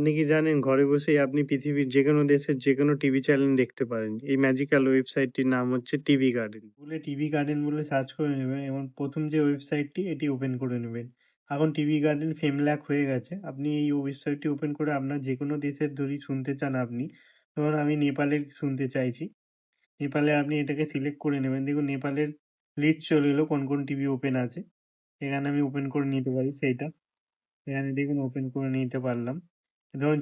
আপনি কি জানেন ঘরে বসেই আপনি পৃথিবীর যেকোনো দেশের যেকোনো টিভি চ্যানেল দেখতে পারেন। এই ম্যাজিক্যাল ওয়েবসাইটটির নাম হচ্ছে টিভি গার্ডেন। গুগলে টিভি গার্ডেন বলে সার্চ করে নেবেন এবং ১ম যে ওয়েবসাইটটি এটি ওপেন করে নেবেন। এখন টিভি গার্ডেন ফেমলাক হয়ে গেছে। আপনি এই ওয়েবসাইটটি ওপেন করে আপনার যেকোনো দেশের যদি শুনতে চান আপনি, ধরুন আমি নেপালের শুনতে চাইছি। নেপালে আপনি এটাকে সিলেক্ট করে নেবেন। দেখুন নেপালের লিস্ট চলে এলো কোন টিভি ওপেন আছে। এখানে আমি ওপেন করে নিতে পারি সেইটা। এখানে দেখুন ওপেন করে নিতে পারলাম। ধরুন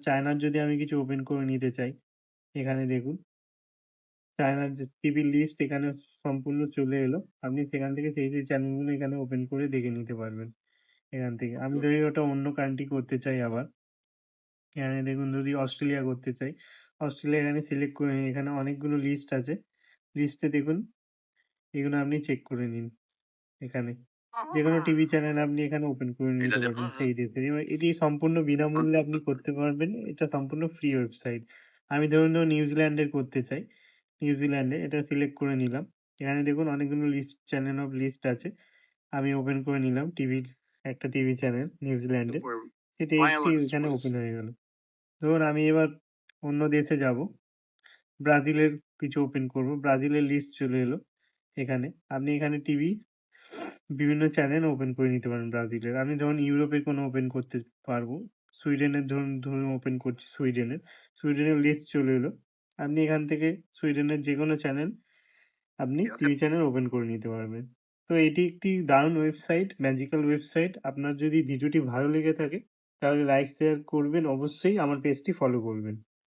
চায়নার যদি আমি কিছু ওপেন করে নিতে চাই, এখানে দেখুন চায়নার যে টিভির লিস্ট এখানে সম্পূর্ণ চলে এলো। আপনি সেখান থেকে সেই চ্যানেলগুলো এখানে ওপেন করে দেখে নিতে পারবেন এখান থেকে। আমি যদি ওটা অন্য কান্ট্রি করতে চাই আবার, এখানে দেখুন যদি অস্ট্রেলিয়া করতে চাই, অস্ট্রেলিয়া এখানে সিলেক্ট করে নিই। এখানে অনেকগুলো লিস্ট আছে। লিস্টে দেখুন এগুলো আপনি চেক করে নিন এখানে। যেকোনো টিভি চ্যানেল আপনি এখানে ওপেন করে নিতে পারবেন সেই দেশের। এবার এটি সম্পূর্ণ বিনামূল্যে আপনি করতে পারবেন। এটা সম্পূর্ণ ফ্রি ওয়েবসাইট। আমি ধরুন নিউজিল্যান্ডের করতে চাই। নিউজিল্যান্ডে এটা সিলেক্ট করে নিলাম। এখানে দেখুন অনেকগুলো লিস্ট আছে। আমি ওপেন করে নিলাম একটা টিভি চ্যানেল নিউজিল্যান্ডের। সেটি একটি এখানে ওপেন হয়ে গেল। ধরুন আমি এবার অন্য দেশে যাব। ব্রাজিলের কিছু ওপেন করব। ব্রাজিলের লিস্ট চলে এলো এখানে। আপনি এখানে বিভিন্ন চ্যানেল ওপেন করে নিতে পারেন ব্রাজিলের। আমি ধরুন ইউরোপের কোনো ওপেন করতে পারবো। সুইডেনের ধরুন ওপেন করছি সুইডেনের। সুইডেনের লিস্ট চলে এলো। আপনি এখান থেকে সুইডেনের যেকোনো চ্যানেল আপনি টিভি চ্যানেল ওপেন করে নিতে পারবেন। তো এটি একটি দারুণ ওয়েবসাইট, ম্যাজিক্যাল ওয়েবসাইট। আপনার যদি ভিডিওটি ভালো লেগে থাকে তাহলে লাইক, শেয়ার করবেন অবশ্যই। আমার পেজটি ফলো করবেন।